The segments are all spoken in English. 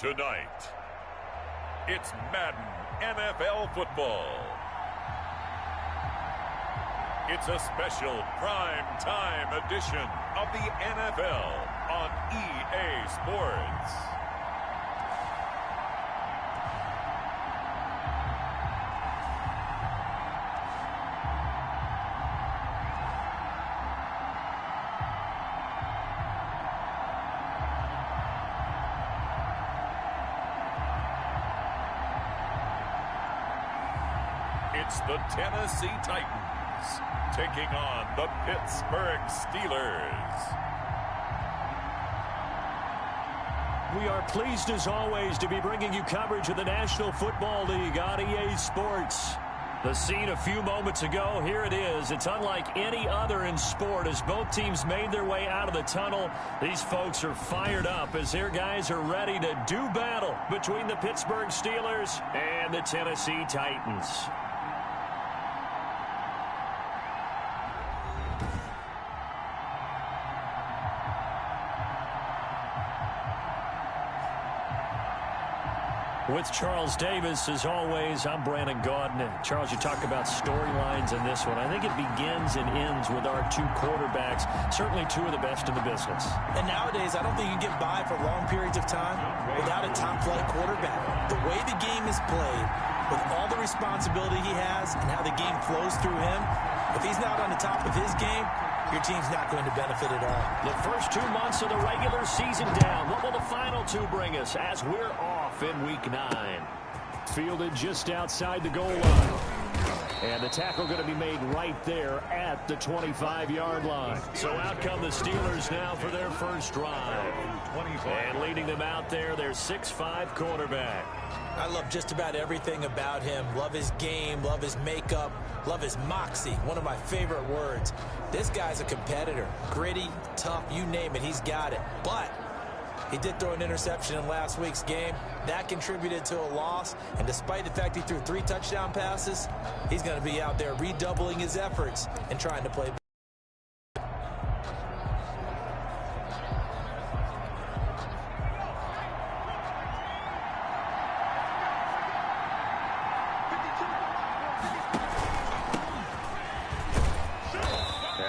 Tonight, it's Madden NFL football. It's a special prime time edition of the NFL on EA Sports. It's the Tennessee Titans taking on the Pittsburgh Steelers. We are pleased as always to be bringing you coverage of the National Football League on EA Sports. The scene a few moments ago, here it is. It's unlike any other in sport as both teams made their way out of the tunnel. These folks are fired up as their guys are ready to do battle between the Pittsburgh Steelers and the Tennessee Titans. With Charles Davis, as always, I'm Brandon Gaudin. Charles, you talk about storylines in this one. I think it begins and ends with our two quarterbacks, certainly two of the best in the business. And nowadays, I don't think you can get by for long periods of time without a top-flight quarterback. The way the game is played, with all the responsibility he has and how the game flows through him, if he's not on the top of his game, your team's not going to benefit at all. The first 2 months of the regular season down. What will the final two bring us as we're off in Week 9? Fielded just outside the goal line. And the tackle going to be made right there at the 25-yard line. So out come the Steelers now for their first drive. And leading them out there, their 6'5" quarterback. I love just about everything about him. Love his game, love his makeup, love his moxie, one of my favorite words. This guy's a competitor. Gritty, tough, you name it, he's got it. But he did throw an interception in last week's game. That contributed to a loss. And despite the fact he threw 3 touchdown passes, he's going to be out there redoubling his efforts and trying to play.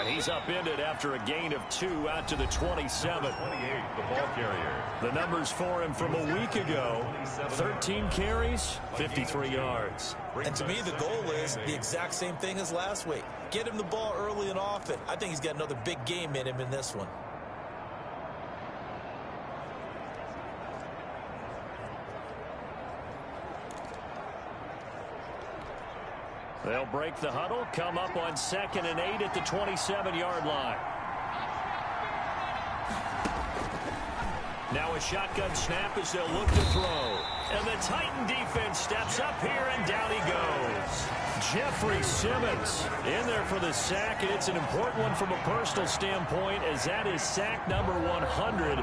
He's upended after a gain of 2 out to the 27. 28, the ball carrier. The numbers for him from a week ago: 13 carries, 53 yards. And to me, the goal is the exact same thing as last week. Get him the ball early and often. I think he's got another big game in him in this one. They'll break the huddle, come up on 2nd and 8 at the 27-yard line. Now a shotgun snap as they'll look to throw. And the Titan defense steps up here, and down he goes. Jeffrey Simmons in there for the sack, and it's an important one from a personal standpoint, as that is sack number 100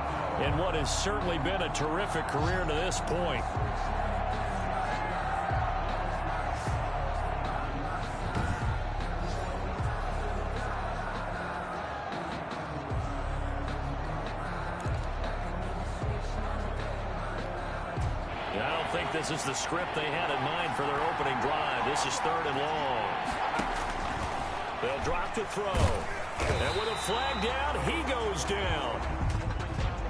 in what has certainly been a terrific career to this point. This is the script they had in mind for their opening drive. This is 3rd and long. They'll drop to throw. And with a flag down, he goes down.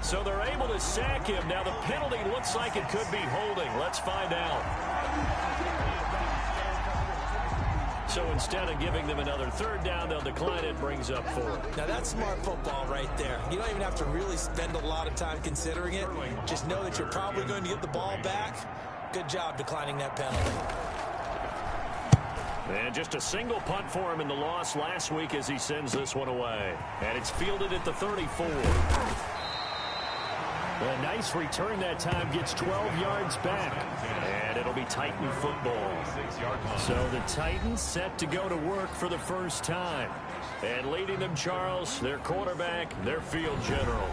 So they're able to sack him. Now the penalty looks like it could be holding. Let's find out. So instead of giving them another 3rd down, they'll decline it. Brings up 4. Now that's smart football right there. You don't even have to really spend a lot of time considering it. Just know that you're probably going to get the ball back. Good job declining that penalty. And just a single punt for him in the loss last week as he sends this one away. And it's fielded at the 34. A nice return that time, gets 12 yards back. And it'll be Titan football. So the Titans set to go to work for the first time. And leading them, Charles, their quarterback, their field general.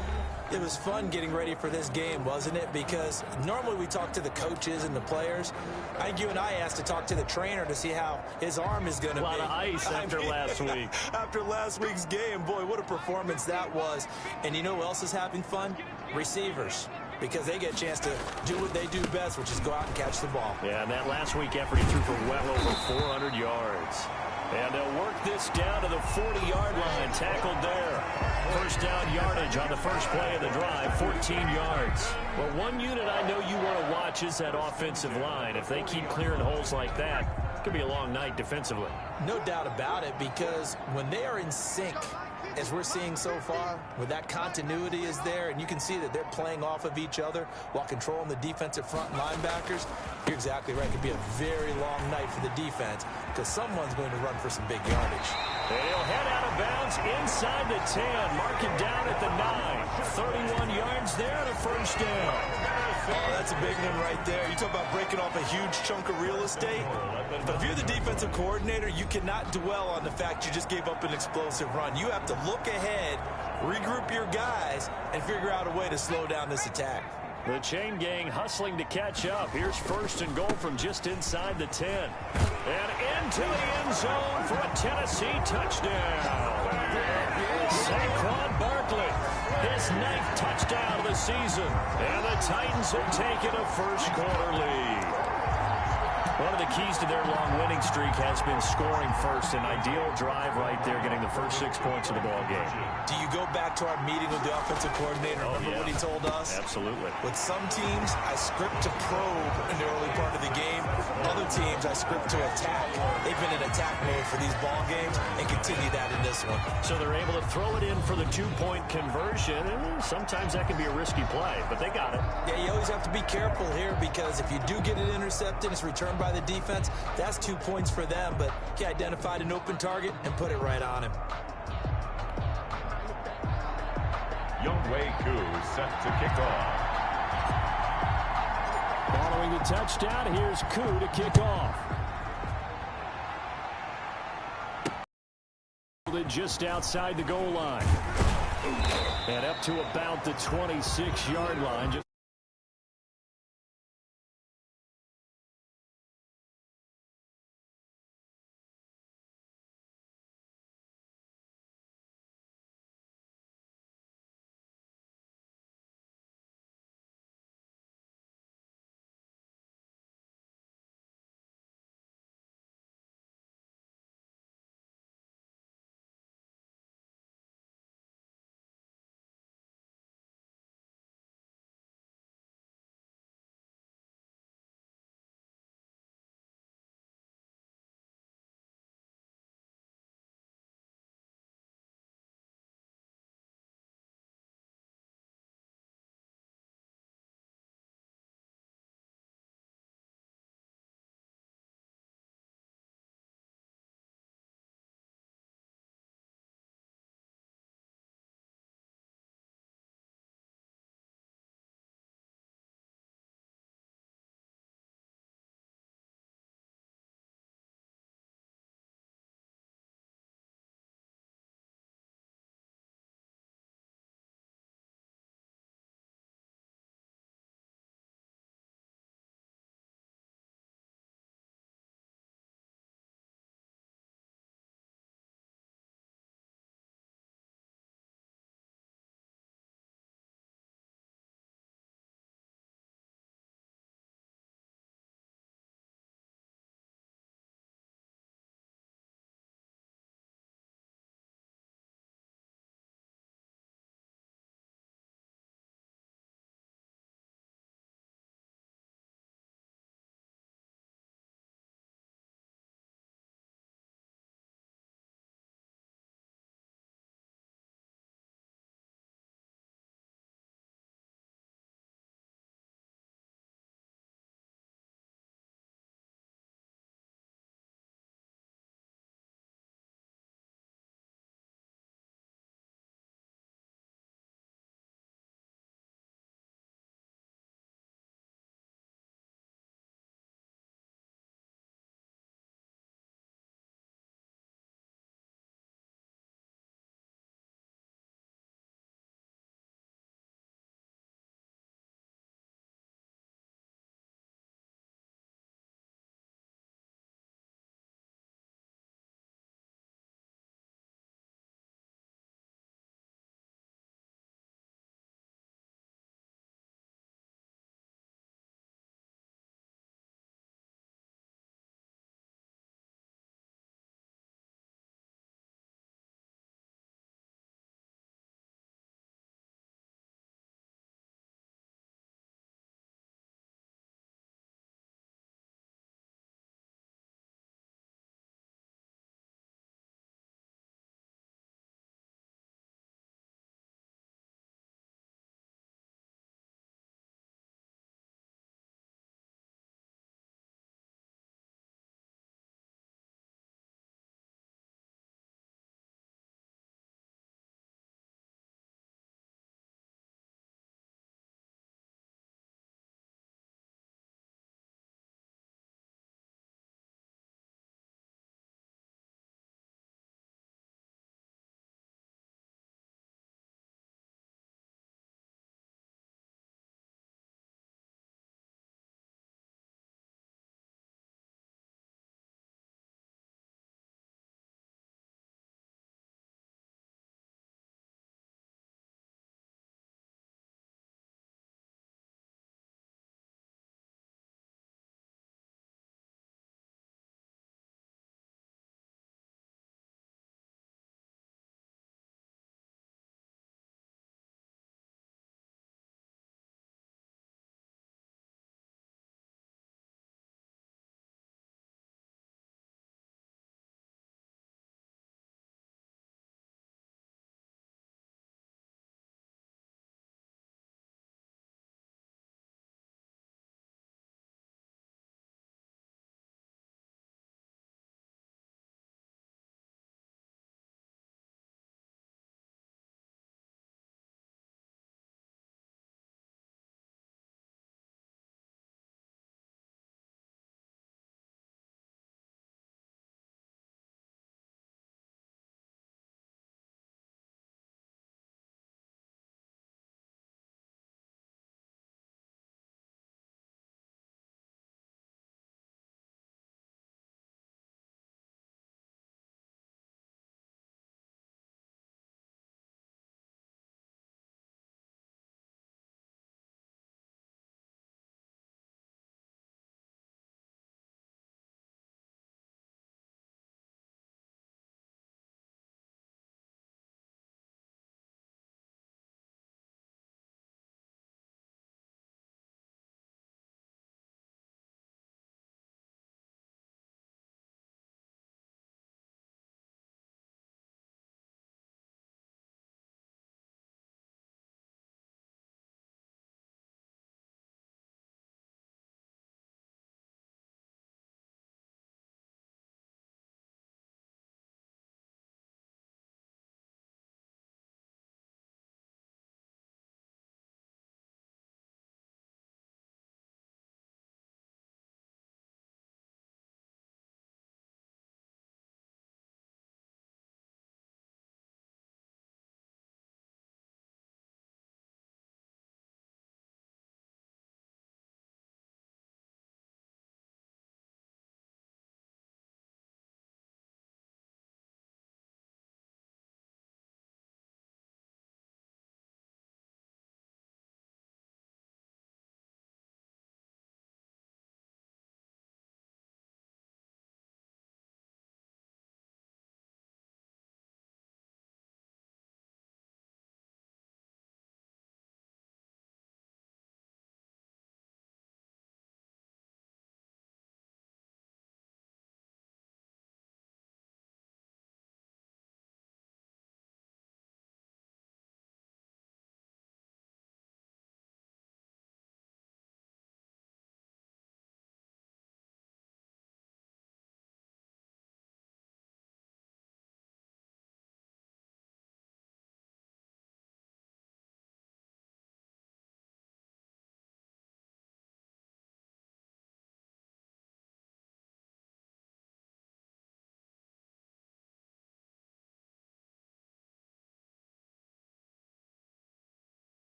It was fun getting ready for this game, wasn't it? Because normally we talk to the coaches and the players. I think you and I asked to talk to the trainer to see how his arm is going to be. A lot of ice after last week. After last week's game, boy, what a performance that was. And you know who else is having fun? Receivers. because they get a chance to do what they do best, which is go out and catch the ball. Yeah, and that last week effort, he threw for well over 400 yards. And they'll work this down to the 40-yard line, tackled there. First down yardage on the first play of the drive, 14 yards. Well, one unit I know you want to watch is that offensive line. If they keep clearing holes like that, it could be a long night defensively. No doubt about it, because when they are in sync, as we're seeing so far, where that continuity is there, and you can see that they're playing off of each other while controlling the defensive front linebackers, you're exactly right. It could be a very long night for the defense because someone's going to run for some big yardage. And he'll head out of bounds inside the 10, marking down at the 9. 31 yards there and a first down. Oh, that's a big one right there. You talk about breaking off a huge chunk of real estate. But if you're the defensive coordinator, you cannot dwell on the fact you just gave up an explosive run. You have to look ahead, regroup your guys, and figure out a way to slow down this attack. The chain gang hustling to catch up. Here's first and goal from just inside the 10. And into the end zone for a Tennessee touchdown. Saquon Barkley, his 9th touchdown of the season. And the Titans have taken a first-quarter lead. One of the keys to their long winning streak has been scoring first. An ideal drive right there, getting the first 6 points of the ball game. Do you go back to our meeting with the offensive coordinator? Remember what he told us? Absolutely. With some teams, I script to probe in the early part of the game. Other teams, I script to attack. They've been in attack mode for these ball games and continue that in this one. So they're able to throw it in for the 2-point conversion, and sometimes that can be a risky play, but they got it. Yeah, you always have to be careful here because if you do get it intercepted, it's returned by the defense. That's 2 points for them, but he identified an open target and put it right on him. Younghoe Koo set to kick off. Following the touchdown, here's Koo to kick off. Just outside the goal line. And up to about the 26-yard line.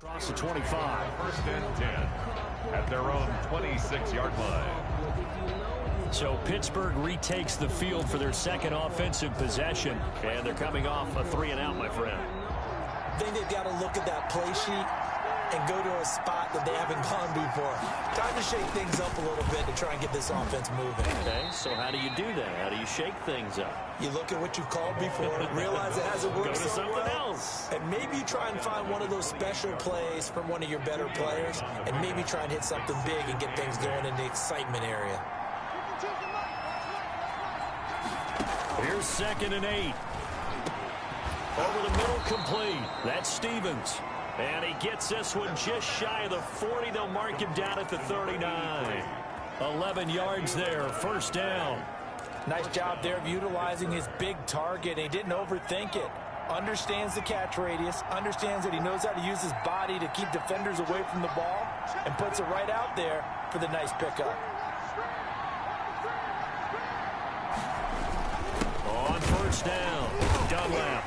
Across the 25. First and 10 at their own 26-yard line. So Pittsburgh retakes the field for their second offensive possession, and they're coming off a 3-and-out, my friend. I think they've got to look at that play sheet and go to a spot that they haven't gone before. Time to shake things up a little bit to try and get this offense moving. Okay, so how do you do that? How do you shake things up? You look at what you've called before, realize it hasn't worked Go to so something well, else. and maybe you try and find one of those special plays from one of your better players, and maybe try and hit something big and get things going in the excitement area. Here's 2nd and 8. Over the middle, complete. That's Stevens. And he gets this one just shy of the 40. They'll mark him down at the 39. 11 yards there, 1st down. Nice job there of utilizing his big target. He didn't overthink it. Understands the catch radius, understands that he knows how to use his body to keep defenders away from the ball, and puts it right out there for the nice pickup. On 1st down, Dunlap.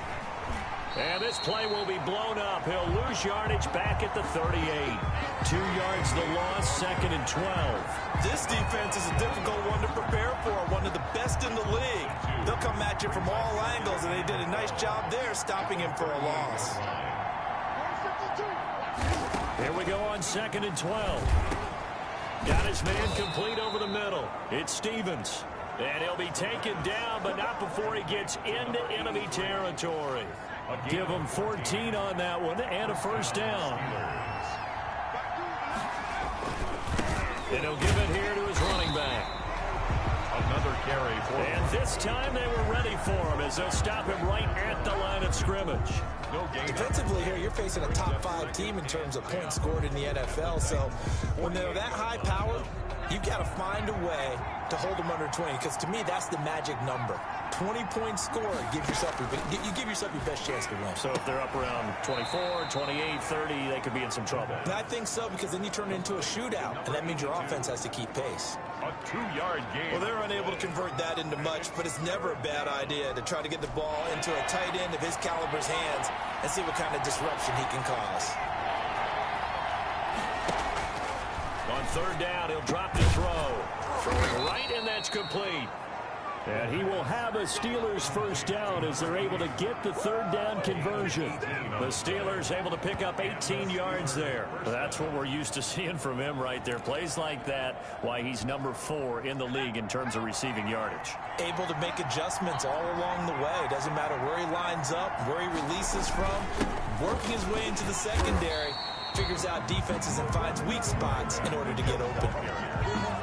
And this play will be blown up. He'll lose yardage back at the 38. 2 yards the loss, 2nd and 12. This defense is a difficult one to prepare for, one of the best in the league. They'll come at you from all angles, and they did a nice job there stopping him for a loss. Here we go on 2nd and 12. Got his man complete over the middle. It's Stevens. And he'll be taken down, but not before he gets into enemy territory. Give him 14 on that one and a 1st down. And he'll give it here to his running back. Another carry for him. And this time they were ready for him as they'll stop him right at the line of scrimmage. No gain. Defensively here, you're facing a top 5 team in terms of points scored in the NFL. So when they're that high powered, you've got to find a way to hold them under 20, because to me, that's the magic number. 20-point score, you give yourself your best chance to win. So if they're up around 24, 28, 30, they could be in some trouble. And I think so, because then you turn it into a shootout, and that means your offense has to keep pace. A 2-yard gain. Well, they're unable to convert that into much, but it's never a bad idea to try to get the ball into a tight end of his caliber's hands and see what kind of disruption he can cause. On 3rd down, he'll drop to throw. Throwing right, and that's complete. And he will have a Steelers 1st down as they're able to get the 3rd down conversion. The Steelers able to pick up 18 yards there. That's what we're used to seeing from him right there. Plays like that, why he's number 4 in the league in terms of receiving yardage. Able to make adjustments all along the way. Doesn't matter where he lines up, where he releases from. Working his way into the secondary. Figures out defenses and finds weak spots in order to get open.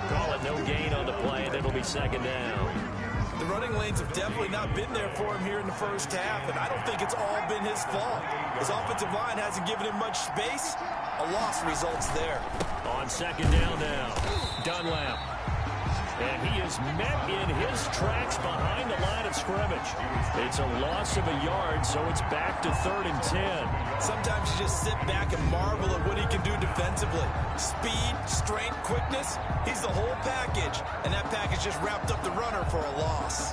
Call it no gain on the play, and it'll be 2nd down. The running lanes have definitely not been there for him here in the first half, and I don't think it's all been his fault. His offensive line hasn't given him much space. A loss results there. On 2nd down now, Dunlap. And he is met in his tracks behind the line of scrimmage. It's a loss of a yard, so it's back to 3rd and 10. Sometimes you just sit back and marvel at what he can do defensively. Speed, strength, quickness, he's the whole package. And that package just wrapped up the runner for a loss.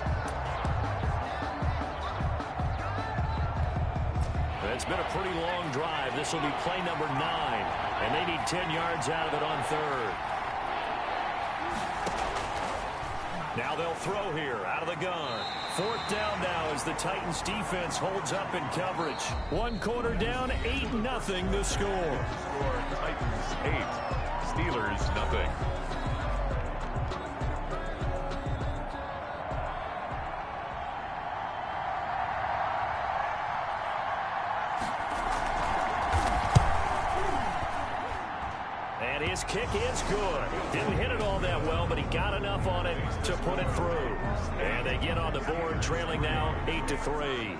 It's been a pretty long drive. This will be play number 9. And they need 10 yards out of it on 3rd. Now they'll throw here out of the gun. 4th down now as the Titans defense holds up in coverage. 1 quarter down, 8-0 the score. Titans 8, Steelers nothing. And his kick is good. Didn't hit it all that well, but he got enough on it to put it through. And they get on the board, trailing now 8-3.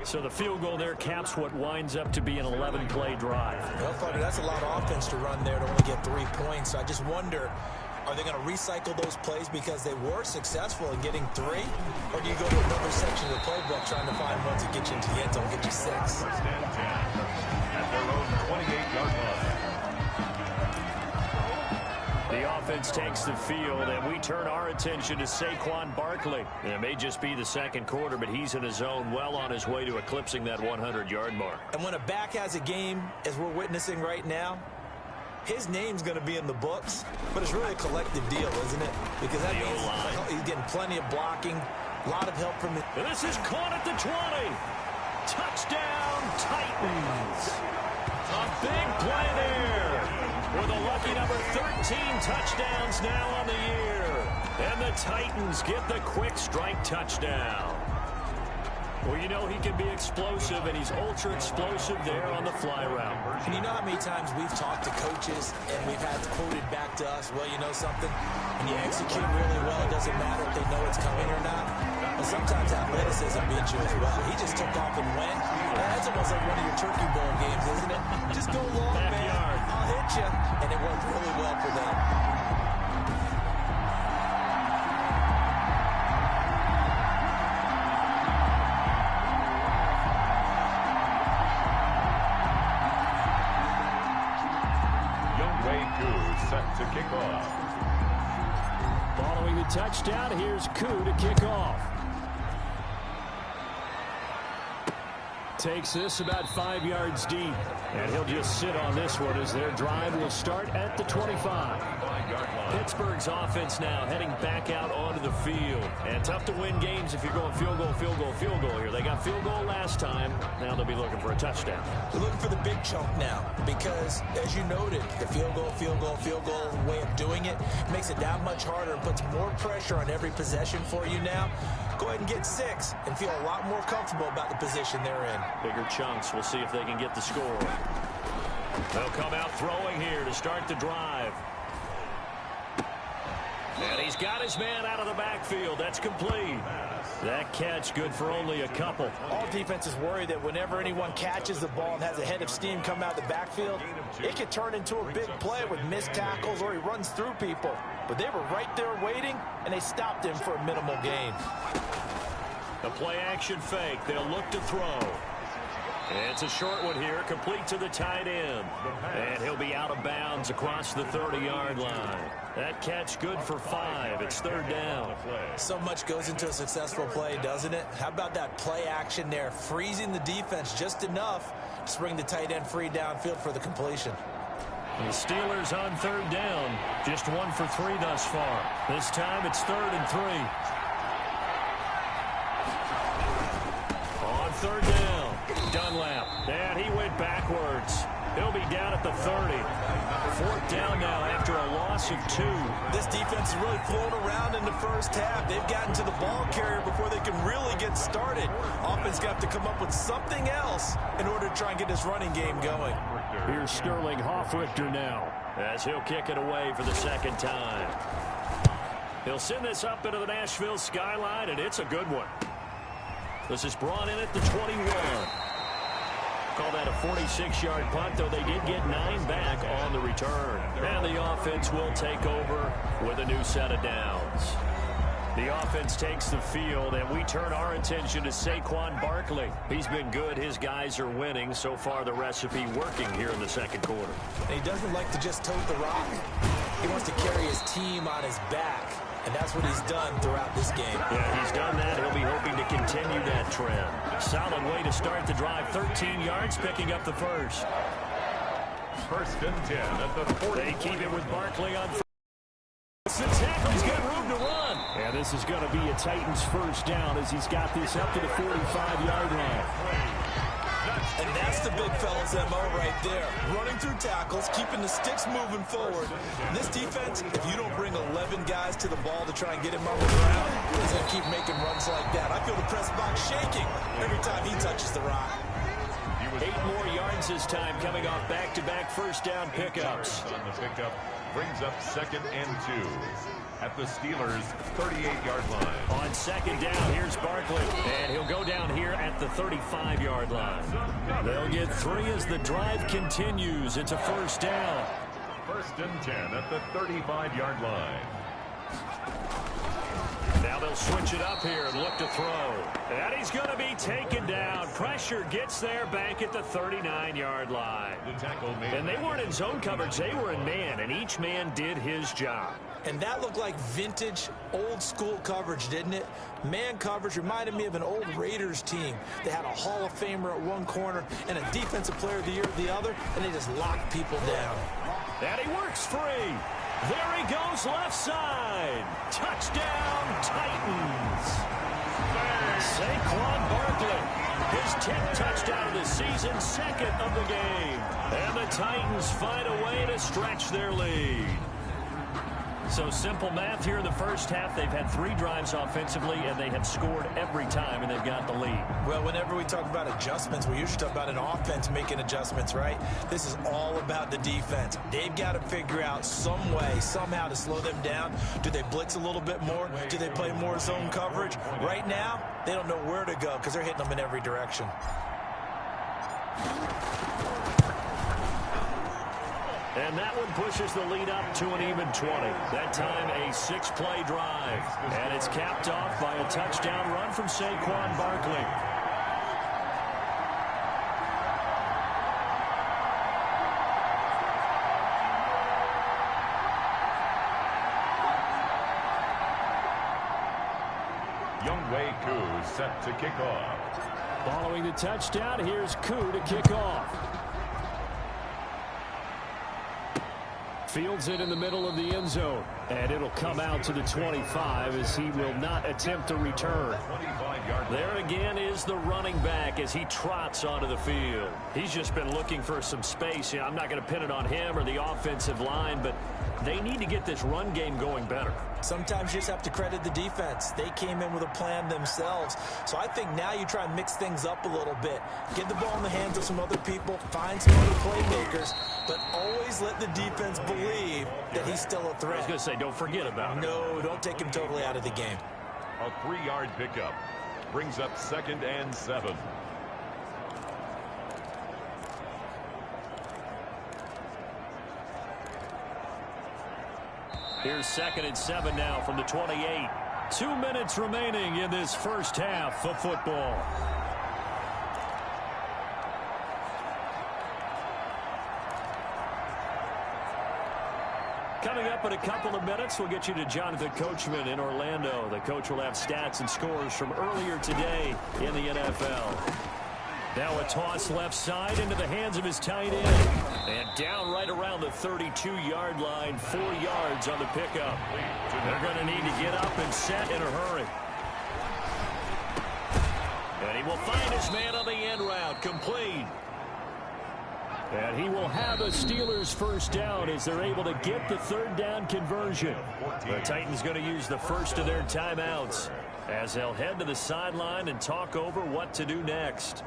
So the field goal there caps what winds up to be an 11-play drive. Well, Carter, that's a lot of offense to run there to only get 3 points. I just wonder, are they going to recycle those plays because they were successful in getting 3? Or do you go to another section of the playbook trying to find ones that get you into the end zone, get you 6? First and 10 at their own 28-yard line. The offense takes the field, and we turn our attention to Saquon Barkley. It may just be the second quarter, but he's in his zone, well on his way to eclipsing that 100-yard mark. And when a back has a game, as we're witnessing right now, his name's going to be in the books, but it's really a collective deal, isn't it? Because that means he's getting plenty of blocking, a lot of help from the... This is caught at the 20. Touchdown, Titans. A big play there. With a lucky number 13 touchdowns now on the year. And the Titans get the quick strike touchdown. Well, you know he can be explosive, and he's ultra-explosive there on the fly route. And you know how many times we've talked to coaches, and we've had quoted back to us, well, you know something? When you execute really well, it doesn't matter if they know it's coming or not. Well, sometimes athleticism beats you as well. He just took off and went. That's almost like one of your Turkey Bowl games, isn't it? Just go long, Backyard. Man. I'll hit you. And it worked really well for them. Set to kick off. Following the touchdown, here's Koo to kick off. Takes this about 5 yards deep, and he'll just sit on this one as their drive will start at the 25. Pittsburgh's offense now heading back out onto the field. And tough to win games if you're going field goal, field goal, field goal here. They got field goal last time. Now they'll be looking for a touchdown. They're looking for the big chunk now because, as you noted, the field goal, field goal, field goal way of doing it makes it that much harder and puts more pressure on every possession for you now. Go ahead and get 6 and feel a lot more comfortable about the position they're in. Bigger chunks. We'll see if they can get the score. They'll come out throwing here to start the drive. And he's got his man out of the backfield. That's complete. That catch good for only a couple. All defenses worry that whenever anyone catches the ball and has a head of steam come out of the backfield, it could turn into a big play with missed tackles or he runs through people. But they were right there waiting, and they stopped him for a minimal gain. A play-action fake. They'll look to throw. It's a short one here, complete to the tight end. And he'll be out of bounds across the 30-yard line. That catch good for 5. It's 3rd down. So much goes into a successful play, doesn't it? How about that play action there, freezing the defense just enough to bring the tight end free downfield for the completion. The Steelers on 3rd down. Just 1 for 3 thus far. This time it's 3rd and 3. On 3rd down. Dunlap. And he went backwards. He'll be down at the 30. 4th down now after a loss of 2. This defense is really flown around in the first half. They've gotten to the ball carrier before they can really get started. Offense got to come up with something else in order to try and get this running game going. Here's Sterling Hoffrichter now as he'll kick it away for the 2nd time. He'll send this up into the Nashville skyline, and it's a good one. This is brought in at the 21. Call that a 46-yard punt, though they did get 9 back on the return. And the offense will take over with a new set of downs. The offense takes the field, and we turn our attention to Saquon Barkley. He's been good. His guys are winning. So far, the recipe working here in the 2nd quarter. And he doesn't like to just tote the rock. He wants to carry his team on his back. And that's what he's done throughout this game. Yeah, he's done that. He'll be hoping to continue that trend. Solid way to start the drive. 13 yards, picking up the first. 1st and 10 at the 40. They keep it with Barkley on. The tackle. He's got room to run. And this is going to be a Titans 1st down as he's got this up to the 45-yard line. And that's the big fella's MO right there. Running through tackles, keeping the sticks moving forward. And this defense, if you don't bring 11 guys to the ball to try and get him on the ground, he's going to keep making runs like that. I feel the press box shaking every time he touches the rock. 8 more yards this time coming off back-to-back 1st down pickups. On the pickup brings up 2nd and 2 at the Steelers' 38-yard line. On 2nd down, here's Barkley, and he'll go down here at the 35-yard line. They'll get 3 as the drive continues. It's a 1st down. 1st and 10 at the 35-yard line. Now they'll switch it up here and look to throw. And he's going to be taken down. Pressure gets there back at the 39-yard line. And they weren't in zone coverage. They were in man, and each man did his job. And that looked like vintage, old-school coverage, didn't it? Man coverage reminded me of an old Raiders team. They had a Hall of Famer at one corner and a Defensive Player of the Year at the other, and they just locked people down. And he works free. There he goes, left side. Touchdown, Titans. Saquon Barkley, his 10th touchdown of the season, second of the game. And the Titans find a way to stretch their lead. So simple math here in the first half. They've had 3 drives offensively, and they have scored every time, and they've got the lead. Well, whenever we talk about adjustments, we usually talk about an offense making adjustments, right? This is all about the defense. They've got to figure out some way, somehow to slow them down. Do they blitz a little bit more? Do they play more zone coverage? Right now, they don't know where to go because they're hitting them in every direction. And that one pushes the lead up to an even 20. That time a 6-play drive. And it's capped off by a touchdown run from Saquon Barkley. Younghoe Koo set to kick off. Following the touchdown, here's Koo to kick off. Fields it in the middle of the end zone. And it'll come out to the 25 as he will not attempt to return. There again is the running back as he trots onto the field. He's just been looking for some space. I'm not going to pin it on him or the offensive line, but they need to get this run game going better. Sometimes you just have to credit the defense. They came in with a plan themselves. So I think now you try and mix things up a little bit. Get the ball in the hands of some other people, find some other playmakers, but always let the defense believe that he's still a threat. I was going to say, don't forget about him. No, don't take him totally out of the game. A 3-yard pickup brings up 2nd and 7. Here's 2nd and 7 now from the 28. 2 minutes remaining in this first half of football. Coming up in a couple of minutes, we'll get you to Jonathan Coachman in Orlando. The coach will have stats and scores from earlier today in the NFL. Now a toss left side into the hands of his tight end. And down right around the 32-yard line, 4 yards on the pickup. They're going to need to get up and set in a hurry. And he will find his man on the end route, complete. And he will have a Steelers first down as they're able to get the 3rd down conversion. The Titans going to use the first of their timeouts as they'll head to the sideline and talk over what to do next.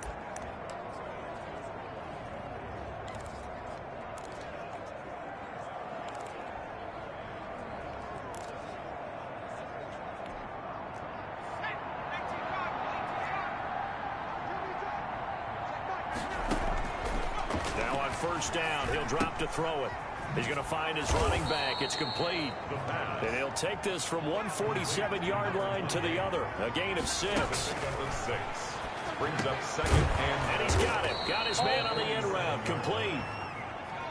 First down, he'll drop to throw it. He's going to find his running back. It's complete. And he'll take this from 147-yard line to the other. A gain of 6. Brings up 2nd and he's got him. Got his man on the end route. Complete.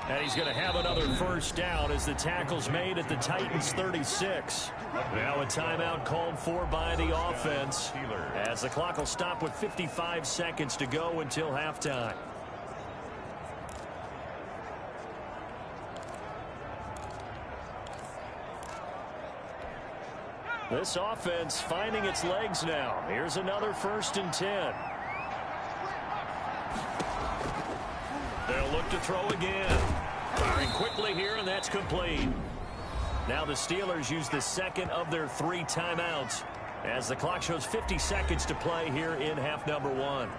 And he's going to have another first down as the tackle's made at the Titans' 36. Now a timeout called for by the offense as the clock will stop with 55 seconds to go until halftime. This offense finding its legs now. Here's another 1st and 10. They'll look to throw again. Firing quickly here, and that's complete. Now the Steelers use the 2nd of their 3 timeouts as the clock shows 50 seconds to play here in half number 1.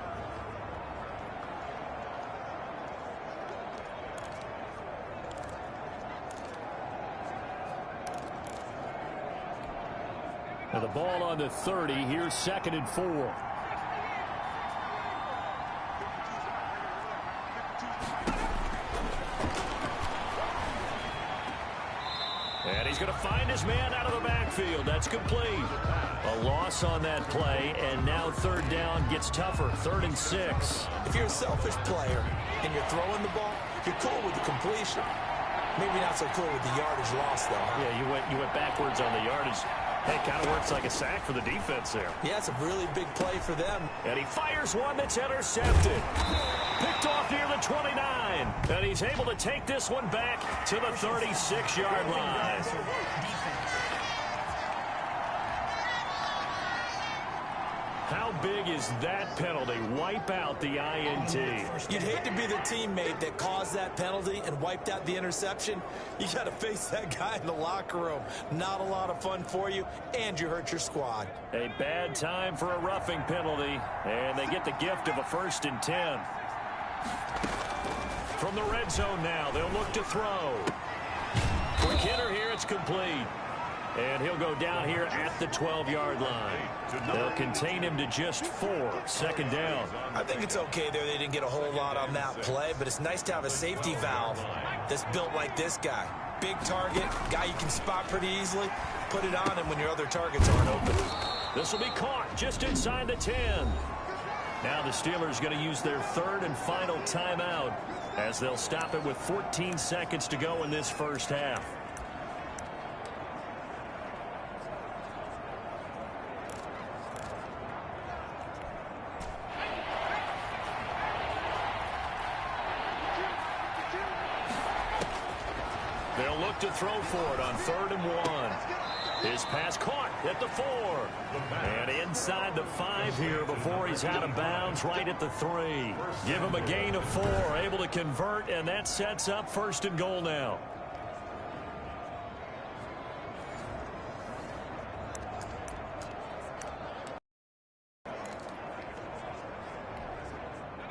Now the ball on the 30. Here's 2nd and 4. And And he's going to find his man out of the backfield. That's complete. A loss on that play, and now third down gets tougher. 3rd and 6. If you're a selfish player and you're throwing the ball, you're cool with the completion. Maybe not so cool with the yardage loss, though, huh? Yeah, you went backwards on the yardage. Hey, kind of works like a sack for the defense there. Yeah, it's a really big play for them. And he fires one that's intercepted. Picked off near the 29. And he's able to take this one back to the 36-yard line. How big is that penalty? Wipe out the INT. You'd hate to be the teammate that caused that penalty and wiped out the interception. You got to face that guy in the locker room. Not a lot of fun for you, and you hurt your squad. A bad time for a roughing penalty, and they get the gift of a 1st and 10. From the red zone now, they'll look to throw. Quick hitter here, it's complete. And he'll go down here at the 12-yard line. They'll contain him to just 4. 2nd down. I think it's okay there. They didn't get a whole lot on that play, but it's nice to have a safety valve that's built like this guy. Big target, guy you can spot pretty easily. Put it on him when your other targets aren't open. This will be caught just inside the 10. Now the Steelers going to use their 3rd and final timeout as they'll stop it with 14 seconds to go in this first half. They'll look to throw for it on 3rd and 1. His pass caught at the 4. And inside the 5 here before he's out of bounds right at the 3. Give him a gain of 4, able to convert, and that sets up 1st and goal now.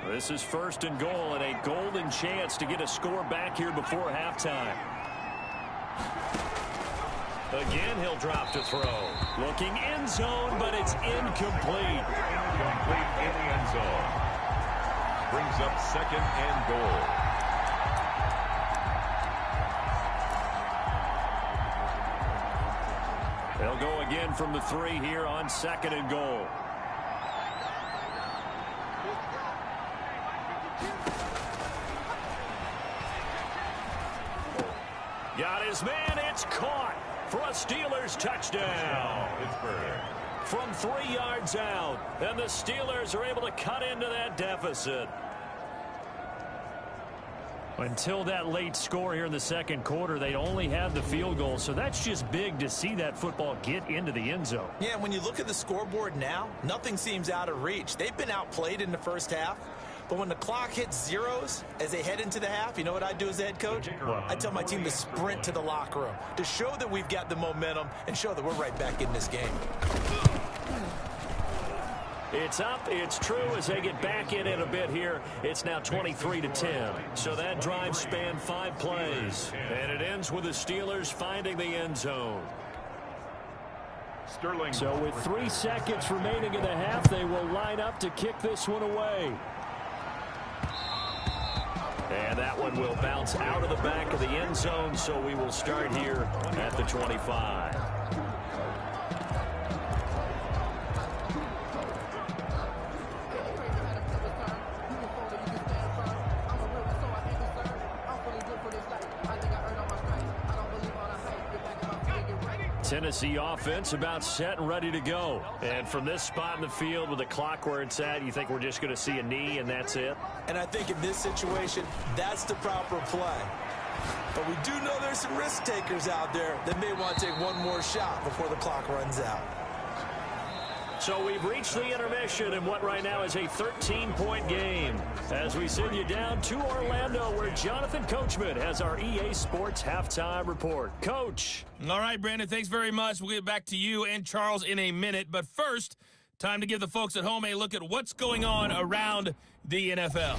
This is 1st and goal and a golden chance to get a score back here before halftime. Again, he'll drop to throw. Looking end zone, but it's incomplete. Complete in the end zone. Brings up 2nd and goal. They'll go again from the 3 here on 2nd and goal. Got his man, it's caught for a Steelers touchdown. Pittsburgh. From 3 yards out, and the Steelers are able to cut into that deficit. Until that late score here in the 2nd quarter, they only had the field goal, so that's just big to see that football get into the end zone. Yeah, when you look at the scoreboard now, nothing seems out of reach. They've been outplayed in the first half. But when the clock hits zeros as they head into the half, you know what I do as the head coach? I tell my team to sprint to the locker room to show that we've got the momentum and show that we're right back in this game. It's up, it's true as they get back in it a bit here. It's now 23-10. So that drive spanned 5 plays. And it ends with the Steelers finding the end zone. Sterling. So with 3 seconds remaining in the half, they will line up to kick this one away. And that one will bounce out of the back of the end zone, so we will start here at the 25. Tennessee offense about set and ready to go. And from this spot in the field with the clock where it's at, you think we're just going to see a knee and that's it? And I think in this situation, that's the proper play. But we do know there's some risk takers out there that may want to take one more shot before the clock runs out. So we've reached the intermission in what right now is a 13-point game as we send you down to Orlando where Jonathan Coachman has our EA Sports halftime report. Coach. All right, Brandon, thanks very much. We'll get back to you and Charles in a minute. But first, time to give the folks at home a look at what's going on around the NFL.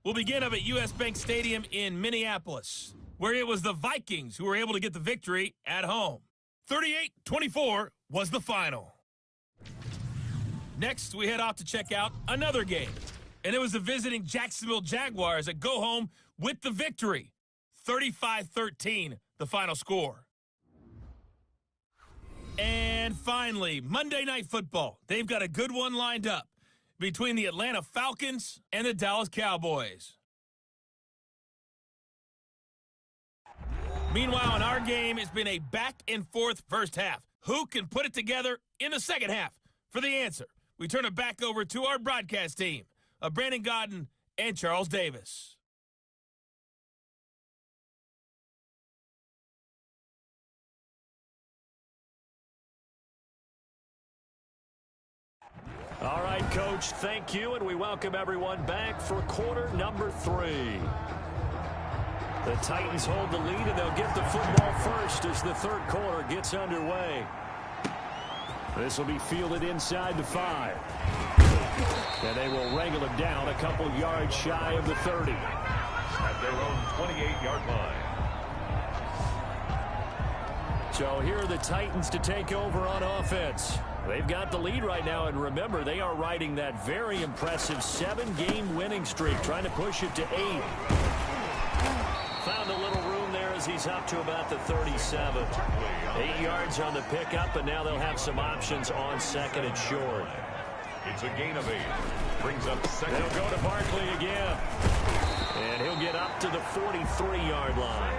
We'll begin up at U.S. Bank Stadium in Minneapolis, where it was the Vikings who were able to get the victory at home. 38-24 was the final. Next, we head off to check out another game, and it was the visiting Jacksonville Jaguars that go home with the victory. 35-13, the final score. And finally, Monday Night Football. They've got a good one lined up between the Atlanta Falcons and the Dallas Cowboys. Meanwhile, in our game, it's been a back-and-forth first half. Who can put it together in the second half? For the answer, we turn it back over to our broadcast team of Brandon Godden and Charles Davis. All right, Coach, thank you, and we welcome everyone back for quarter number 3. The Titans hold the lead, and they'll get the football first as the third quarter gets underway. This will be fielded inside the 5. And they will wrangle him down a couple yards shy of the 30. At their own 28-yard line. So here are the Titans to take over on offense. They've got the lead right now, and remember, they are riding that very impressive 7-game winning streak, trying to push it to 8. Found a little room there as he's up to about the 37. 8 yards on the pickup, and now they'll have some options on second and short. It's a gain of 8. Brings up second. They'll go to Barkley again. And he'll get up to the 43-yard line.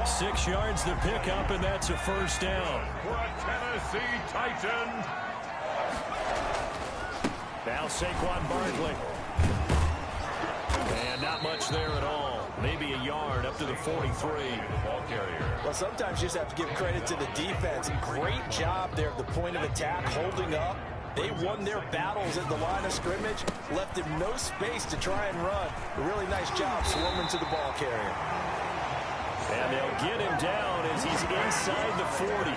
6 yards the pickup, and that's a first down. For a Tennessee Titan. Now Saquon Barkley. And not much there at all. Maybe a yard up to the 43. Ball carrier. Well, sometimes you just have to give credit to the defense. Great job there at the point of attack, holding up. They won their battles at the line of scrimmage, left him no space to try and run. A really nice job swarming to the ball carrier. And they'll get him down as he's inside the 40.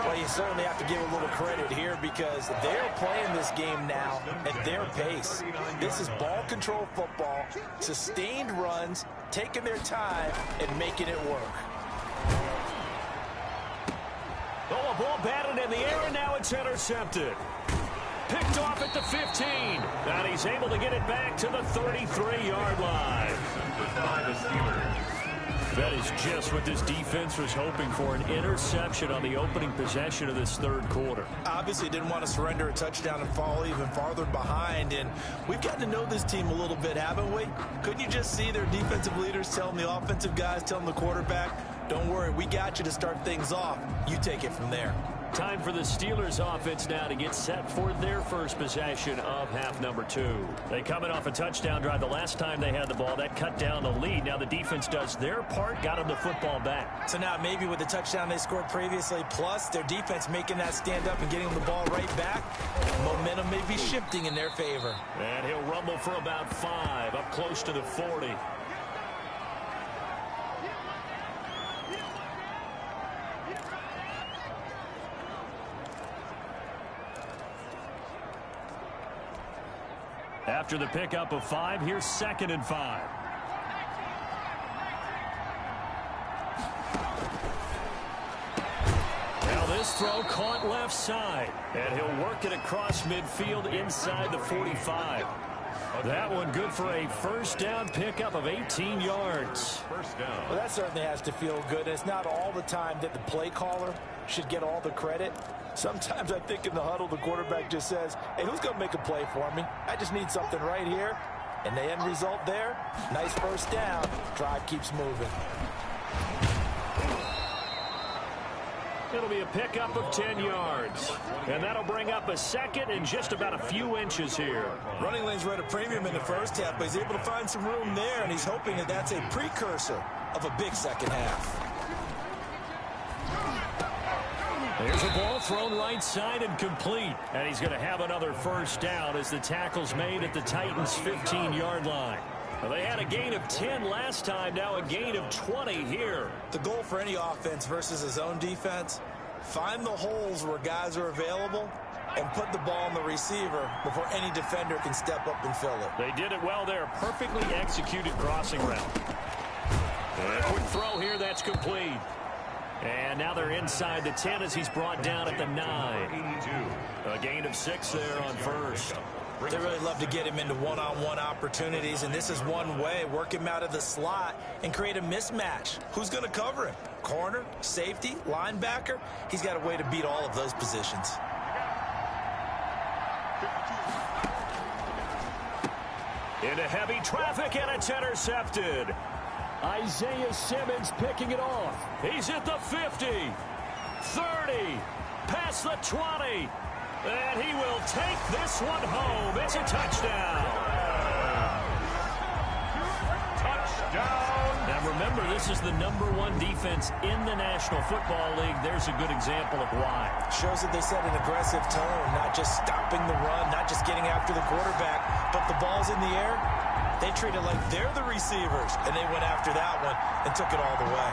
Well, you certainly have to give a little credit here because they're playing this game now at their pace. This is ball control football, sustained runs, taking their time and making it work. Oh, a ball batted in the air, and now it's intercepted. Picked off at the 15. And he's able to get it back to the 33-yard line. By the Steelers. That is just what this defense was hoping for, an interception on the opening possession of this third quarter. Obviously didn't want to surrender a touchdown and fall even farther behind, and we've gotten to know this team a little bit, haven't we? Couldn't you just see their defensive leaders telling the offensive guys, telling the quarterback, don't worry, we got you to start things off. You take it from there. Time for the Steelers offense now to get set for their first possession of half number 2. They come in off a touchdown drive the last time they had the ball. That cut down the lead. Now the defense does their part, got them the football back. So now maybe with the touchdown they scored previously, plus their defense making that stand up and getting them the ball right back, momentum may be shifting in their favor. And he'll rumble for about 5, up close to the 40. After the pickup of 5, here's 2nd and 5. Now this throw caught left side, and he'll work it across midfield inside the 45. That one good for a first down pickup of 18 yards. First down. Well, that certainly has to feel good. It's not all the time that the play caller should get all the credit. Sometimes I think in the huddle, the quarterback just says, hey, who's going to make a play for me? I just need something right here. And the end result there, nice first down. Drive keeps moving. It'll be a pickup of 10 yards. And that'll bring up a second and just about a few inches here. Running lanes were at a premium in the first half, but he's able to find some room there, and he's hoping that that's a precursor of a big second half. There's a ball thrown right side and complete. And he's going to have another first down as the tackle's made at the Titans' 15-yard line. Well, they had a gain of 10 last time, now a gain of 20 here. The goal for any offense versus his own defense, find the holes where guys are available and put the ball on the receiver before any defender can step up and fill it. They did it well there. Perfectly executed crossing route. And a quick throw here, that's complete. And now they're inside the 10 as he's brought down at the 9. A gain of 6 there on first. They really love to get him into one-on-one opportunities, and this is one way. Work him out of the slot and create a mismatch. Who's going to cover him? Corner, safety, linebacker? He's got a way to beat all of those positions. Into heavy traffic, and it's intercepted. Isaiah Simmons picking it off. He's at the 50, 30, past the 20. And he will take this one home. It's a touchdown. Touchdown. Now remember, this is the #1 defense in the National Football League. There's a good example of why. Shows that they set an aggressive tone, not just stopping the run, not just getting after the quarterback, but the ball's in the air. They treat it like they're the receivers, and they went after that one and took it all the way.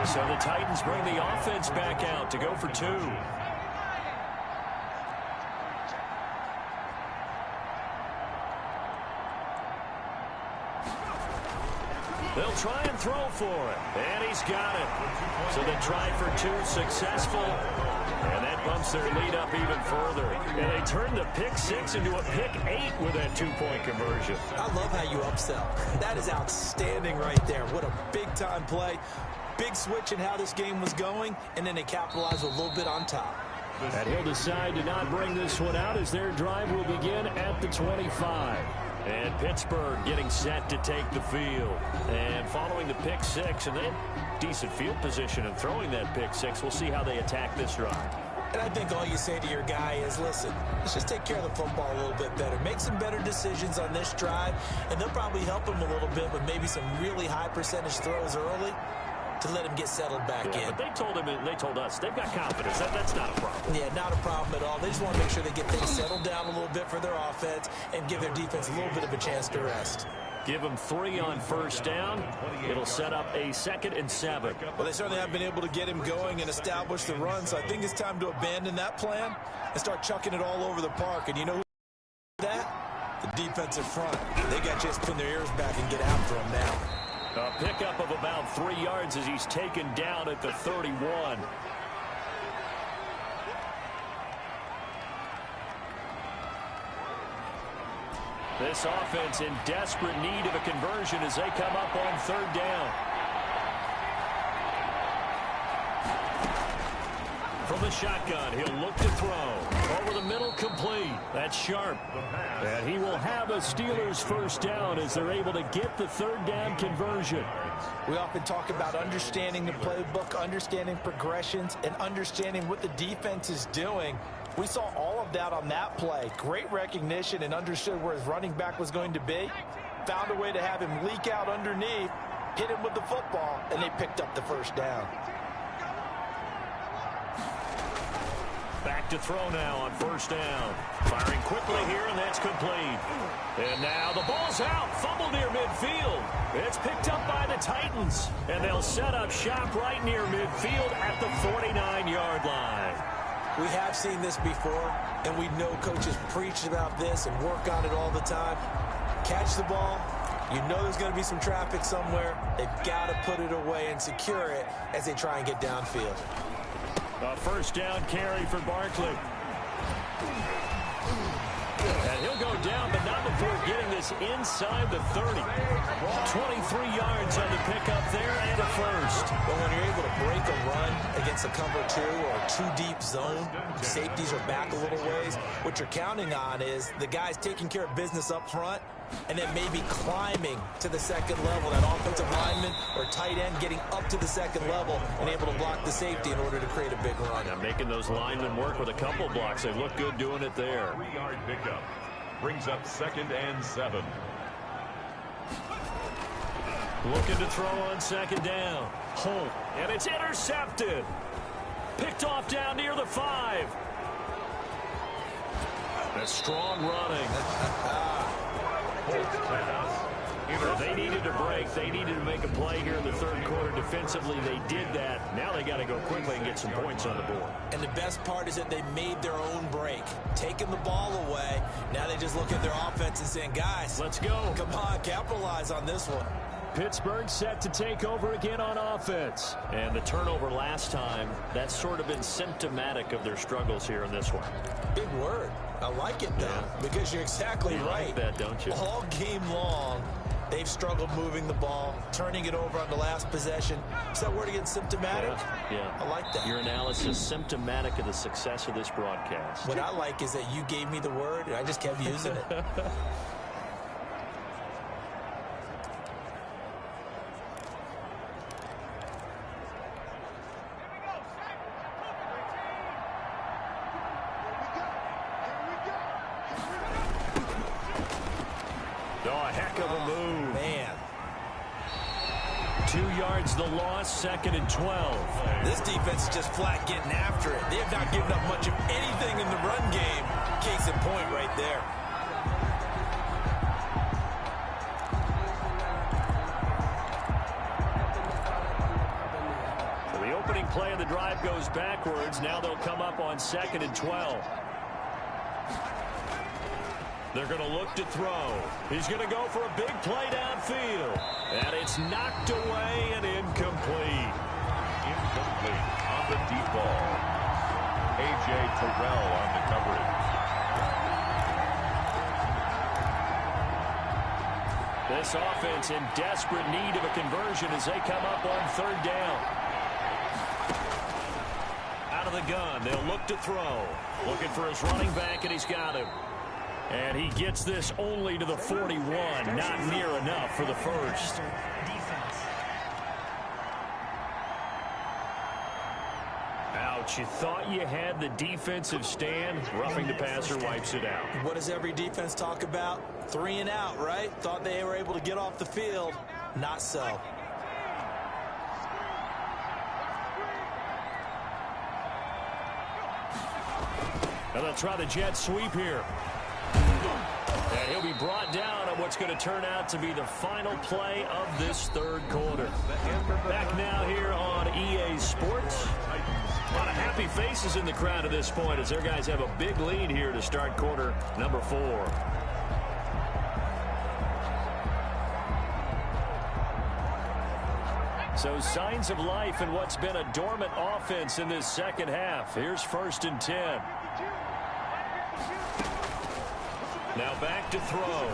So the Titans bring the offense back out to go for 2. They'll try and throw for it. And he's got it. So they try for 2, successful. And that bumps their lead up even further. And they turn the pick 6 into a pick 8 with that 2-point conversion. I love how you upsell. That is outstanding right there. What a big-time play. Big switch in how this game was going, and then they capitalize a little bit on top. And he'll decide to not bring this one out as their drive will begin at the 25. And Pittsburgh getting set to take the field. And following the pick 6, and then decent field position and throwing that pick 6, we'll see how they attack this drive. And I think all you say to your guy is, listen, let's just take care of the football a little bit better. Make some better decisions on this drive, and they'll probably help him a little bit with maybe some really high percentage throws early to let him get settled back in. But they told him, and they told us, they've got confidence. That's not a problem. Yeah, not a problem at all. They just want to make sure they get things settled down a little bit for their offense and give their defense a little bit of a chance to rest. Give them 3 on first down. It'll set up a 2nd and 7. Well, they certainly have been able to get him going and establish the run, so I think it's time to abandon that plan and start chucking it all over the park. And you know who that? The defensive front. They got to just pin their ears back and get after him now. A pickup of about 3 yards as he's taken down at the 31. This offense in desperate need of a conversion as they come up on 3rd down. From the shotgun, he'll look to throw. Over the middle, complete. That's sharp. And he will have a Steelers first down as they're able to get the 3rd down conversion. We often talk about understanding the playbook, understanding progressions, and understanding what the defense is doing. We saw all of that on that play. Great recognition and understood where his running back was going to be. Found a way to have him leak out underneath, hit him with the football, and they picked up the first down. Back to throw now on first down. Firing quickly here, and that's complete. And now the ball's out. Fumble near midfield. It's picked up by the Titans. And they'll set up shop right near midfield at the 49-yard line. We have seen this before, and we know coaches preach about this and work on it all the time. Catch the ball. You know there's going to be some traffic somewhere. They've got to put it away and secure it as they try and get downfield. A first down carry for Barkley. And he'll go down, but not before getting this inside the 30. 23 yards on the pickup there and a first. But when you're able to break a run against a cover 2 or 2-deep zone, safeties are back a little ways. What you're counting on is the guys taking care of business up front and then maybe climbing to the 2nd level. That offensive lineman or tight end getting up to the 2nd level and able to block the safety in order to create a big run. Now making those linemen work with a couple blocks. They look good doing it there. 3-yard pickup brings up 2nd and 7. Looking to throw on 2nd down. Holt, and it's intercepted. Picked off down near the 5. A strong running. They needed to break. They needed to make a play here in the 3rd quarter. Defensively, they did that. Now they got to go quickly and get some points on the board. And the best part is that they made their own break. Taking the ball away. Now they just look at their offense and saying, guys, let's go. Come on, capitalize on this one. Pittsburgh set to take over again on offense. And the turnover last time, that's sort of been symptomatic of their struggles here in this one. Big word. I like it, though, because you're exactly right. You like that, don't you? All game long, they've struggled moving the ball, turning it over on the last possession. Is that word again, symptomatic? Yeah. I like that. Your analysis, symptomatic of the success of this broadcast. What I like is that you gave me the word, and I just kept using it. Oh, a heck of a move. Man. 2 yards the loss, 2nd and 12. This defense is just flat getting after it. They have not given up much of anything in the run game. Case in point right there. So the opening play of the drive goes backwards. Now they'll come up on 2nd and 12. They're going to look to throw. He's going to go for a big play downfield. And it's knocked away and incomplete. Incomplete on the deep ball. A.J. Terrell on the coverage. This offense in desperate need of a conversion as they come up on 3rd down. Out of the gun, they'll look to throw. Looking for his running back, and he's got him. And he gets this only to the 41. Not near enough for the first. Ouch, you thought you had the defensive stand. Roughing the passer wipes it out. What does every defense talk about? 3 and out, right? Thought they were able to get off the field. Not so. And they'll try the jet sweep here. And he'll be brought down on what's going to turn out to be the final play of this 3rd quarter. Back now here on EA Sports. A lot of happy faces in the crowd at this point as their guys have a big lead here to start quarter number 4. So signs of life in what's been a dormant offense in this 2nd half. Here's 1st and 10. Now back to throw.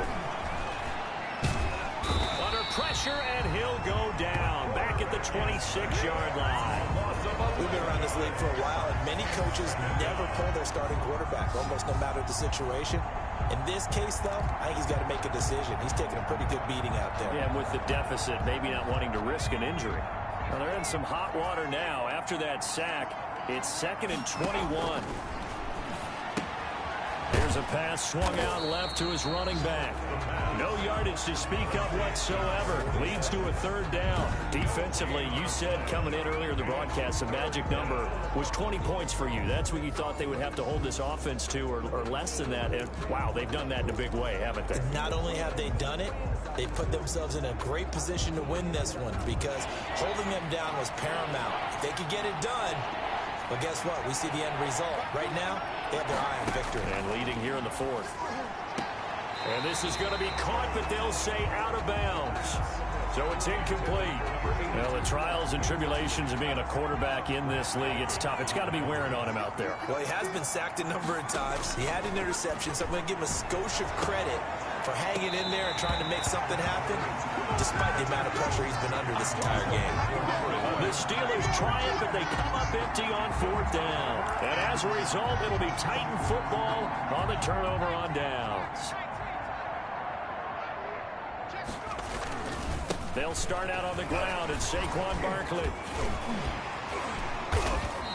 Under pressure, and he'll go down. Back at the 26-yard line. We've been around this league for a while, and many coaches never pull their starting quarterback, almost no matter the situation. In this case, though, I think he's got to make a decision. He's taking a pretty good beating out there. Yeah, and with the deficit, maybe not wanting to risk an injury. Well, they're in some hot water now. After that sack, it's 2nd and 21. Here's a pass swung out left to his running back. No yardage to speak of whatsoever. Leads to a 3rd down. Defensively, you said coming in earlier in the broadcast, the magic number was 20 points for you. That's what you thought they would have to hold this offense to, or less than that. And, wow, they've done that in a big way, haven't they? Not only have they done it, they put themselves in a great position to win this one because holding them down was paramount. If they could get it done, well, guess what? We see the end result. Right now, they have their eye on victory. And leading here in the 4th. And this is going to be caught, but they'll say out of bounds. So it's incomplete. Well, the trials and tribulations of being a quarterback in this league, it's tough. It's got to be wearing on him out there. Well, he has been sacked a number of times. He had an interception, so I'm going to give him a skosh of credit for hanging in there and trying to make something happen, despite the amount of pressure he's been under this entire game. The Steelers triumph, but they come up empty on 4th down. And as a result, it'll be Titan football on the turnover on downs. They'll start out on the ground, and Saquon Barkley.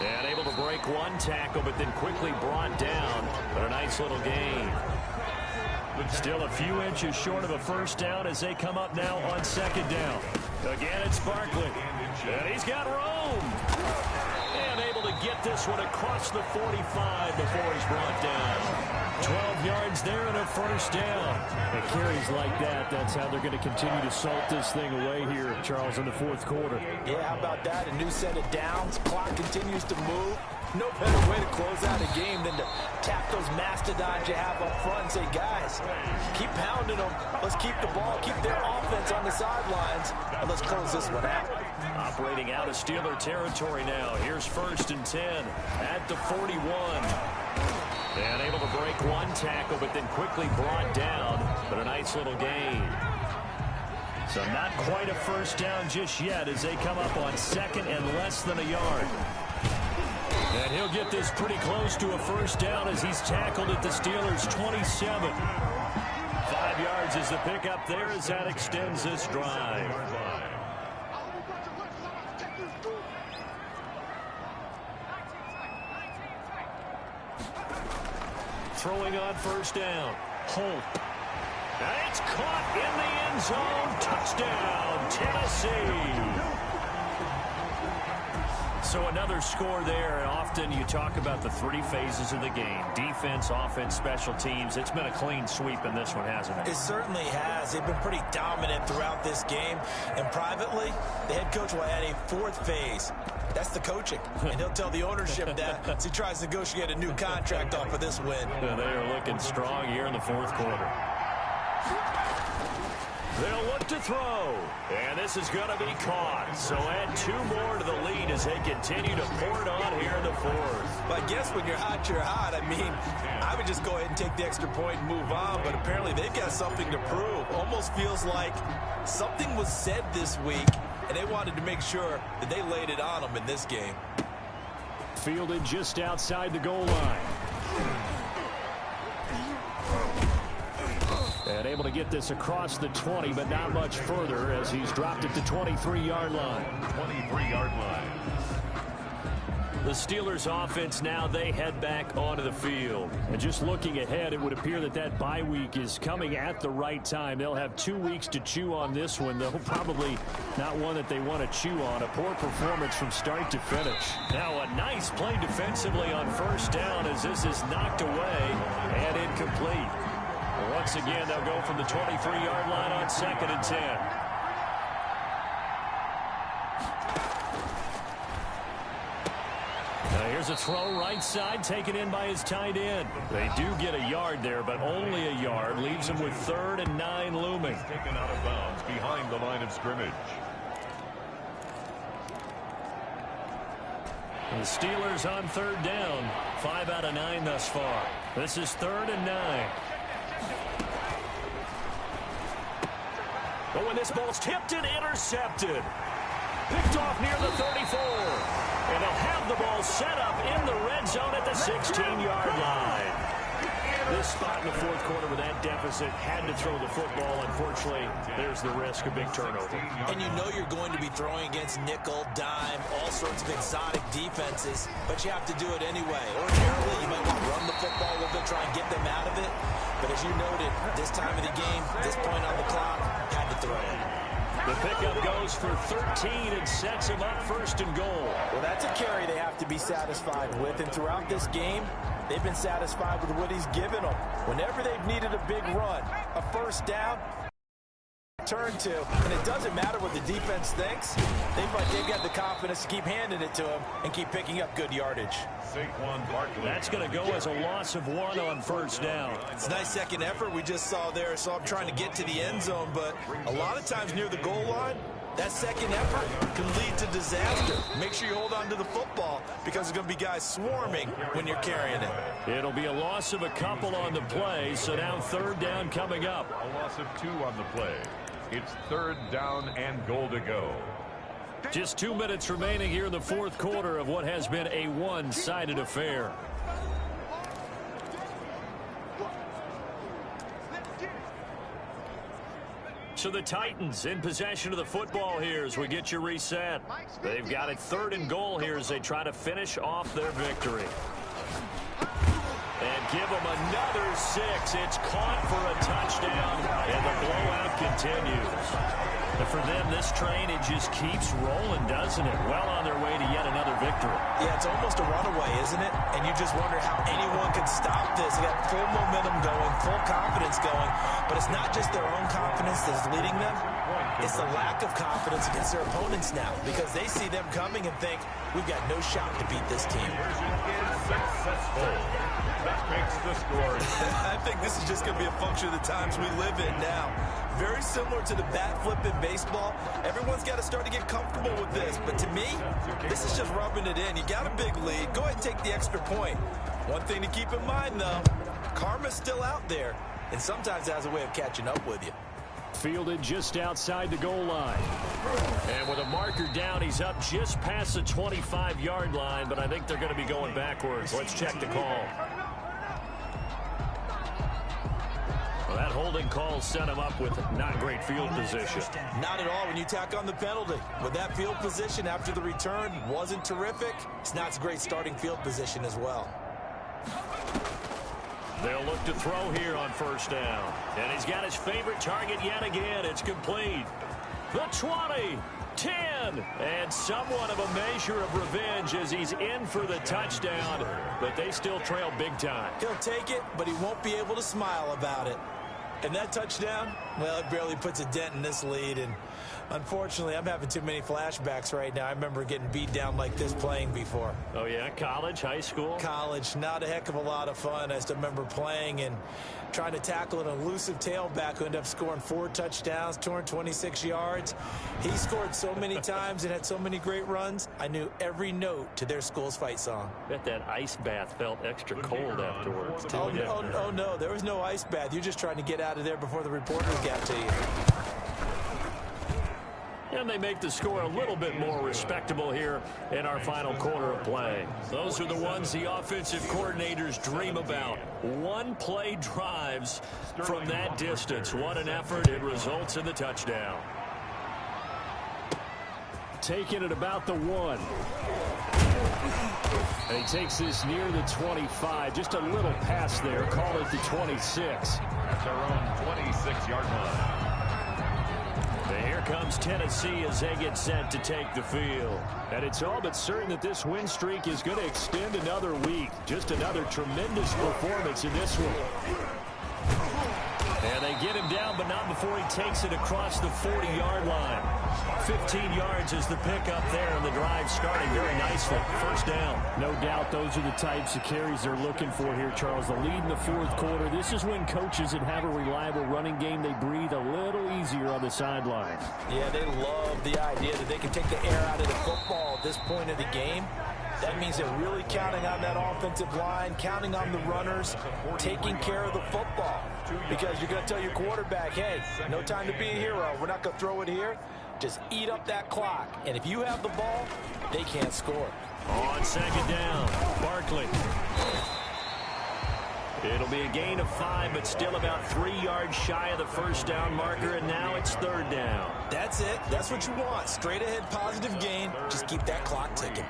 And able to break one tackle, but then quickly brought down. But a nice little gain. Still a few inches short of a 1st down as they come up now on 2nd down. Again, it's Barkley. And he's got room. And able to get this one across the 45 before he's brought down. 12 yards there and a first down. And carries like that, that's how they're going to continue to salt this thing away here, Charles, in the fourth quarter. Yeah, how about that? A new set of downs. Clock continues to move. No better way to close out a game than to tap those mastodons you have up front and say, guys, keep pounding them. Let's keep the ball, keep their offense on the sidelines, and let's close this one out. Operating out of Steeler territory now. Here's 1st and 10 at the 41. And able to break one tackle, but then quickly brought down. But a nice little gain. So not quite a first down just yet as they come up on 2nd and less than a yard. And he'll get this pretty close to a first down as he's tackled at the Steelers' 27. 5 yards is the pickup there as that extends this drive. Throwing on first down. Holt. And it's caught in the end zone. Touchdown, Tennessee. So another score there, and often you talk about the 3 phases of the game. Defense, offense, special teams. It's been a clean sweep in this one, hasn't it? It certainly has. They've been pretty dominant throughout this game. And privately, the head coach will add a 4th phase. That's the coaching. And he'll tell the ownership that as he tries to negotiate a new contract off of this win. Yeah, they are looking strong here in the 4th quarter. They'll look to throw, and this is going to be caught. So add 2 more to the lead as they continue to pour it on here in the 4th. But I guess when you're hot, you're hot. I mean, I would just go ahead and take the extra point and move on, but apparently they've got something to prove. Almost feels like something was said this week, and they wanted to make sure that they laid it on them in this game. Fielded just outside the goal line. And able to get this across the 20, but not much further as he's dropped at the 23-yard line. 23-yard line. The Steelers offense now, they head back onto the field. And just looking ahead, it would appear that that bye week is coming at the right time. They'll have 2 weeks to chew on this one, though probably not one that they want to chew on. A poor performance from start to finish. Now a nice play defensively on first down as this is knocked away and incomplete. Once again, they'll go from the 23-yard line on 2nd and 10. Now here's a throw right side taken in by his tight end. They do get a yard there, but only a yard. Leaves them with 3rd and 9 looming. Taken out of bounds behind the line of scrimmage. And the Steelers on 3rd down. 5 out of 9 thus far. This is 3rd and 9. But when this ball's tipped and intercepted. Picked off near the 34. And they'll have the ball set up in the red zone at the 16-yard line. This spot in the 4th quarter with that deficit had to throw the football. Unfortunately, there's the risk of big turnover. And you know you're going to be throwing against nickel, dime, all sorts of exotic defenses, but you have to do it anyway. Ordinarily, you might want to run the football a little bit, try and get them out of it. But as you noted, this time of the game, this point on the clock, had to throw it. The pickup goes for 13 and sets him up 1st and goal. Well, that's a carry they have to be satisfied with. And throughout this game, they've been satisfied with what he's given them. Whenever they've needed a big run, a first down, turn to, and it doesn't matter what the defense thinks. They've got the confidence to keep handing it to him and keep picking up good yardage. That's going to go as a loss of 1 on first down. It's a nice second effort we just saw there. So I'm trying to get to the end zone, but a lot of times near the goal line, that second effort can lead to disaster. Make sure you hold on to the football because there's going to be guys swarming when you're carrying it. It'll be a loss of a couple on the play, so now 3rd down coming up. A loss of 2 on the play. It's 3rd down and goal to go. Just 2 minutes remaining here in the 4th quarter of what has been a one-sided affair. So the Titans in possession of the football here as we get you reset. They've got it 3rd and goal here as they try to finish off their victory. And give them another 6. It's caught for a touchdown, and the blowout continues. And for them, this train, it just keeps rolling, doesn't it? Well on their way to yet another victory. Yeah, it's almost a runaway, isn't it? And you just wonder how anyone can stop this. They got full momentum going, full confidence going. But it's not just their own confidence that's leading them. It's the lack of confidence against their opponents now, because they see them coming and think, we've got no shot to beat this team. Successful. That makes the score. I think this is just going to be a function of the times we live in now. Very similar to the bat flip in baseball. Everyone's got to start to get comfortable with this. But to me, this is just rubbing it in. You got a big lead. Go ahead and take the extra point. One thing to keep in mind, though, karma's still out there, and sometimes it has a way of catching up with you. Fielded just outside the goal line. And with a marker down, he's up just past the 25-yard line, but I think they're going to be going backwards. Let's check the call. Well, that holding call set him up with not great field position. Not at all when you tack on the penalty. With that field position after the return wasn't terrific, it's not a great starting field position as well. They'll look to throw here on first down. And he's got his favorite target yet again. It's complete. The 20, 10, and somewhat of a measure of revenge as he's in for the touchdown. But they still trail big time. He'll take it, but he won't be able to smile about it. And that touchdown, well, it barely puts a dent in this lead. And unfortunately, I'm having too many flashbacks right now. I remember getting beat down like this playing before. Oh, yeah? College, high school? College, not a heck of a lot of fun. I just remember playing and trying to tackle an elusive tailback who ended up scoring 4 touchdowns, 226 yards. He scored so many times and had so many great runs, I knew every note to their school's fight song. Bet that ice bath felt extra cold afterwards, too. Oh, no, there was no ice bath. You're just trying to get out of there before the reporters got to you. And they make the score a little bit more respectable here in our final quarter of play. Those are the ones the offensive coordinators dream about. One-play drives from that distance. What an effort. It results in the touchdown. Taking it about the 1. And he takes this near the 25. Just a little pass there. Call it the 26. At their own 26-yard line. Here comes Tennessee as they get set to take the field. And it's all but certain that this win streak is going to extend another week. Just another tremendous performance in this one. And they get him down, but not before he takes it across the 40-yard line. 15 yards is the pickup there, and the drive starting very nicely. First down. No doubt those are the types of carries they're looking for here, Charles. The lead in the fourth quarter. This is when coaches that have a reliable running game, they breathe a little easier on the sidelines. Yeah, they love the idea that they can take the air out of the football at this point of the game. That means they're really counting on that offensive line, counting on the runners, taking care of the football. Because you're going to tell your quarterback, hey, no time to be a hero. We're not going to throw it here. Just eat up that clock. And if you have the ball, they can't score. On second down, Barkley. It'll be a gain of 5, but still about 3 yards shy of the first down marker, and now it's third down. That's it. That's what you want. Straight ahead positive gain. Just keep that clock ticking.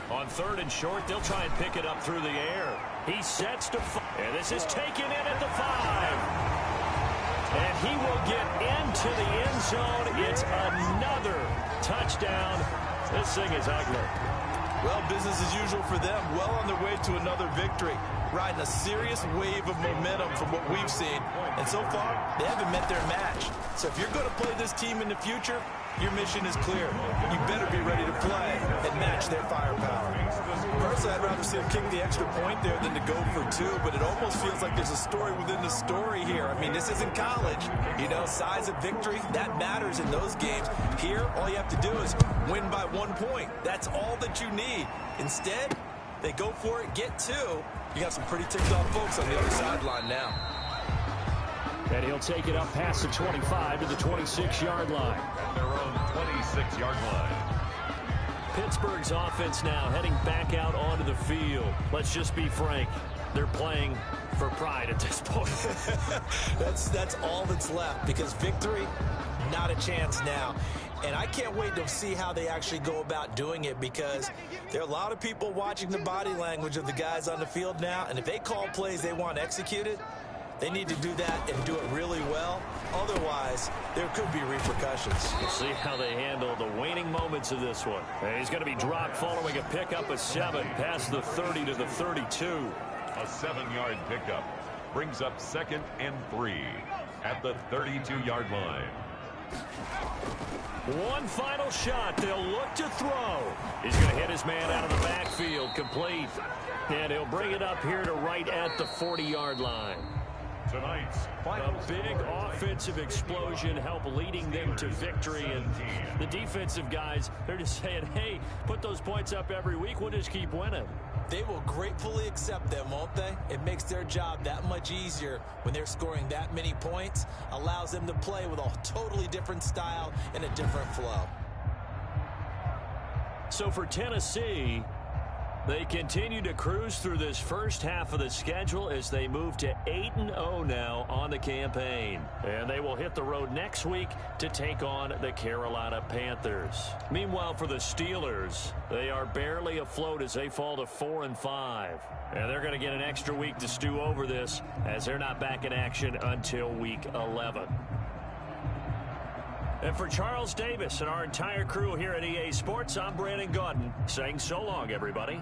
On third and short, they'll try and pick it up through the air. He sets to 5, and this is taken in at the 5. And he will get into the end zone. It's another touchdown. This thing is ugly. Well, business as usual for them. Well on their way to another victory. Riding a serious wave of momentum from what we've seen. And so far, they haven't met their match. So if you're going to play this team in the future, your mission is clear. You better be ready to play and match their firepower. Personally, I'd rather see them kick the extra point there than to go for 2, but it almost feels like there's a story within the story here. I mean, this isn't college. You know, size of victory, that matters in those games. Here, all you have to do is win by 1 point. That's all that you need. Instead, they go for it, get 2. You got some pretty ticked off folks on the other sideline now. And he'll take it up past the 25 to the 26-yard line. At their own 26-yard line. Pittsburgh's offense now heading back out onto the field. Let's just be frank. They're playing for pride at this point. That's all that's left, because victory, not a chance now. And I can't wait to see how they actually go about doing it, because there are a lot of people watching the body language of the guys on the field now, and if they call plays they want executed, they need to do that and do it really well. Otherwise, there could be repercussions. We'll see how they handle the waning moments of this one. He's going to be dropped following a pickup of 7 past the 30 to the 32. A 7-yard pickup brings up 2nd and 3 at the 32-yard line. One final shot. They'll look to throw. He's going to hit his man out of the backfield, complete. And he'll bring it up here to right at the 40-yard line. Tonight's A big offensive explosion help leading them to victory. And the defensive guys, they're just saying, hey, put those points up every week. We'll just keep winning. They will gratefully accept them, won't they? It makes their job that much easier when they're scoring that many points. Allows them to play with a totally different style and a different flow. So for Tennessee, they continue to cruise through this first half of the schedule as they move to 8-0 now on the campaign. And they will hit the road next week to take on the Carolina Panthers. Meanwhile, for the Steelers, they are barely afloat as they fall to 4-5. And they're going to get an extra week to stew over this, as they're not back in action until week 11. And for Charles Davis and our entire crew here at EA Sports, I'm Brandon Gaudin saying so long, everybody.